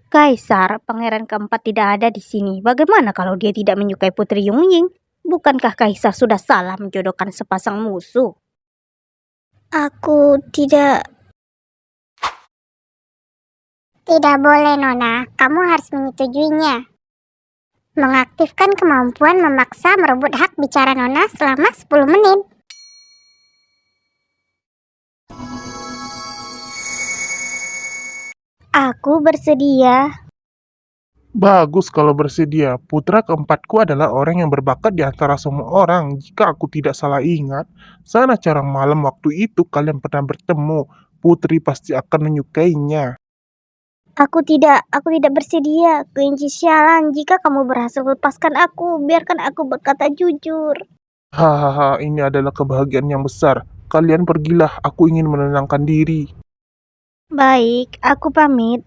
Kaisar, pangeran keempat tidak ada di sini. Bagaimana kalau dia tidak menyukai Putri Yungying? Bukankah Kaisar sudah salah menjodohkan sepasang musuh? Aku tidak boleh, Nona. Kamu harus menyetujuinya. Mengaktifkan kemampuan memaksa merebut hak bicara Nona selama 10 menit. Aku bersedia. Bagus kalau bersedia. Putra keempatku adalah orang yang berbakat di antara semua orang. Jika aku tidak salah ingat, saat acara malam waktu itu kalian pernah bertemu. Putri pasti akan menyukainya. Aku tidak bersedia. Kelinci sialan, jika kamu berhasil lepaskan aku, biarkan aku berkata jujur. Hahaha, ini adalah kebahagiaan yang besar. Kalian pergilah, aku ingin menenangkan diri. Baik, aku pamit.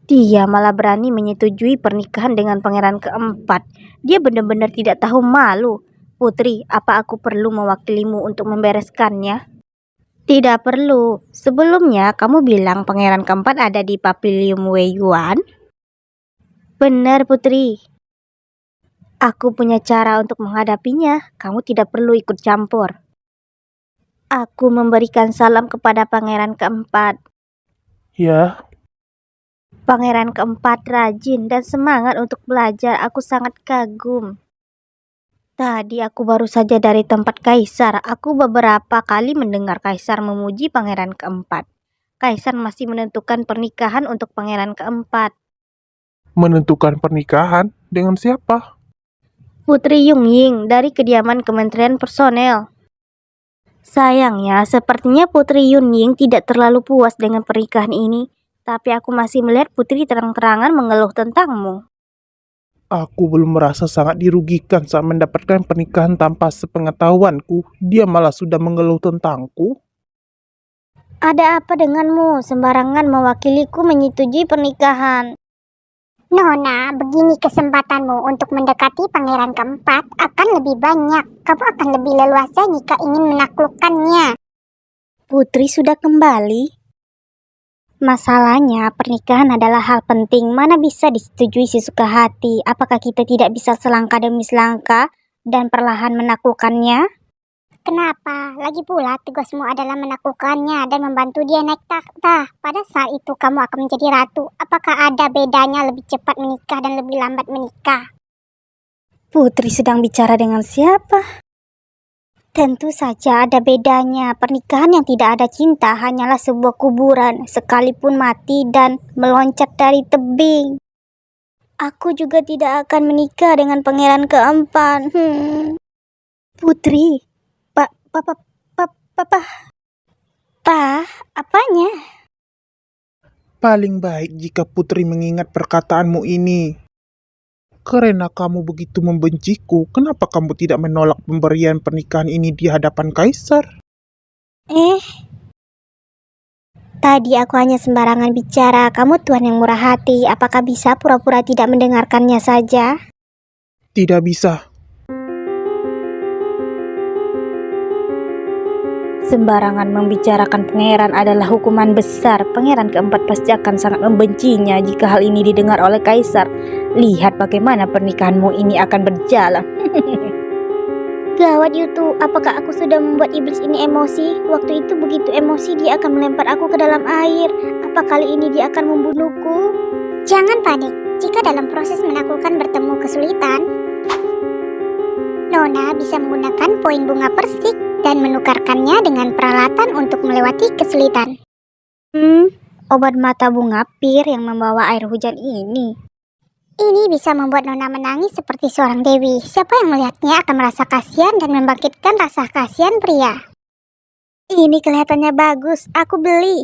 Dia malah berani menyetujui pernikahan dengan pangeran keempat. Dia benar-benar tidak tahu malu. Putri, apa aku perlu mewakilimu untuk membereskannya? Tidak perlu. Sebelumnya, kamu bilang pangeran keempat ada di Pavilion Wei Yuan? Benar, Putri. Aku punya cara untuk menghadapinya. Kamu tidak perlu ikut campur. Aku memberikan salam kepada pangeran keempat. Ya, Pangeran keempat rajin dan semangat untuk belajar. Aku sangat kagum. Tadi aku baru saja dari tempat Kaisar. Aku beberapa kali mendengar Kaisar memuji pangeran keempat. Kaisar masih menentukan pernikahan untuk pangeran keempat. menentukan pernikahan dengan siapa? Putri Yungying dari kediaman Kementerian Personel. Sayangnya, sepertinya Putri Yungying tidak terlalu puas dengan pernikahan ini. Tapi aku masih melihat Putri terang-terangan mengeluh tentangmu. Aku belum merasa sangat dirugikan saat mendapatkan pernikahan tanpa sepengetahuanku. Dia malah sudah mengeluh tentangku. Ada apa denganmu? Sembarangan mewakiliku menyetujui pernikahan. Nona, begini kesempatanmu untuk mendekati pangeran keempat akan lebih banyak. Kamu akan lebih leluasa jika ingin menaklukkannya. Putri sudah kembali. Masalahnya, pernikahan adalah hal penting. Mana bisa disetujui sesuka hati? Apakah kita tidak bisa selangkah demi selangkah dan perlahan menaklukkannya? Kenapa? Lagi pula tugasmu adalah menaklukkannya dan membantu dia naik takhta. Pada saat itu kamu akan menjadi ratu. Apakah ada bedanya lebih cepat menikah dan lebih lambat menikah? Putri sedang bicara dengan siapa? Tentu saja ada bedanya. Pernikahan yang tidak ada cinta hanyalah sebuah kuburan, sekalipun mati dan meloncat dari tebing. Aku juga tidak akan menikah dengan pangeran keempat. Putri, Pa, apanya? Paling baik jika Putri mengingat perkataanmu ini. Karena kamu begitu membenciku, kenapa kamu tidak menolak pemberian pernikahan ini di hadapan Kaisar? Tadi aku hanya sembarangan bicara. Kamu Tuhan yang murah hati. Apakah bisa pura-pura tidak mendengarkannya saja? Tidak bisa. Sembarangan membicarakan pangeran adalah hukuman besar. Pangeran keempat pasti akan sangat membencinya jika hal ini didengar oleh Kaisar. Lihat bagaimana pernikahanmu ini akan berjalan. Gawat Yutu, apakah aku sudah membuat iblis ini emosi? Waktu itu begitu emosi dia akan melempar aku ke dalam air. Apa kali ini dia akan membunuhku? Jangan panik. Jika dalam proses menaklukkan bertemu kesulitan, Nona bisa menggunakan poin bunga persik dan menukarkannya dengan peralatan untuk melewati kesulitan. Obat mata bunga pir yang membawa air hujan ini. Ini bisa membuat Nona menangis seperti seorang dewi. Siapa yang melihatnya akan merasa kasihan dan membangkitkan rasa kasihan pria. Ini kelihatannya bagus, aku beli.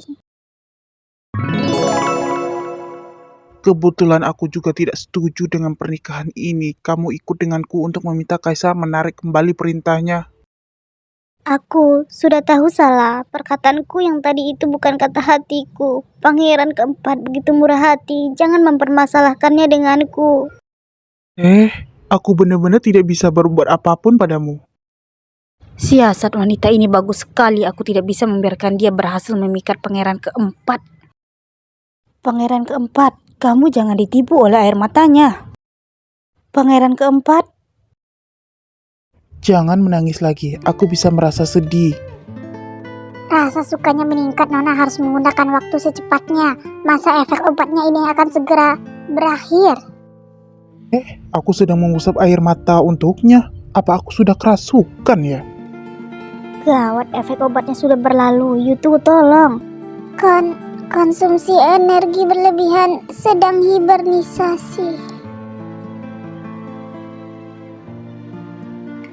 Kebetulan aku juga tidak setuju dengan pernikahan ini. Kamu ikut denganku untuk meminta Kaisar menarik kembali perintahnya. Aku sudah tahu salah. Perkataanku yang tadi itu bukan kata hatiku. Pangeran keempat begitu murah hati. Jangan mempermasalahkannya denganku. Aku benar-benar tidak bisa berbuat apapun padamu. Siasat wanita ini bagus sekali. Aku tidak bisa membiarkan dia berhasil memikat pangeran keempat. Pangeran keempat, kamu jangan ditipu oleh air matanya. Pangeran keempat, Jangan menangis lagi, aku bisa merasa sedih. Rasa sukanya meningkat, Nona harus menggunakan waktu secepatnya. Masa efek obatnya ini akan segera berakhir. Aku sedang mengusap air mata untuknya. Apa aku sudah kerasukan ya? gawat, efek obatnya sudah berlalu. Yutu, tolong. Konsumsi energi berlebihan sedang hibernisasi.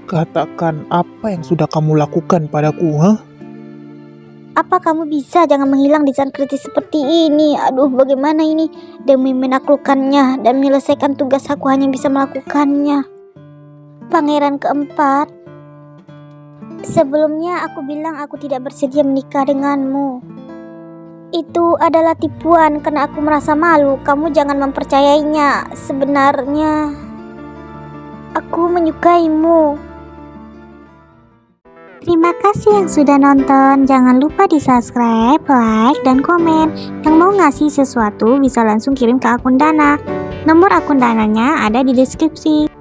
Katakan apa yang sudah kamu lakukan padaku, ha? Apa kamu bisa jangan menghilang di saat kritis seperti ini? Aduh, bagaimana ini? Demi menaklukkannya dan menyelesaikan tugas, aku hanya bisa melakukannya. Pangeran keempat, sebelumnya aku bilang aku tidak bersedia menikah denganmu. Itu adalah tipuan karena aku merasa malu. Kamu jangan mempercayainya. Sebenarnya aku menyukaimu. Terima kasih yang sudah nonton. Jangan lupa di subscribe, like, dan komen. Yang mau ngasih sesuatu bisa langsung kirim ke akun Dana. Nomor akun Dananya ada di deskripsi.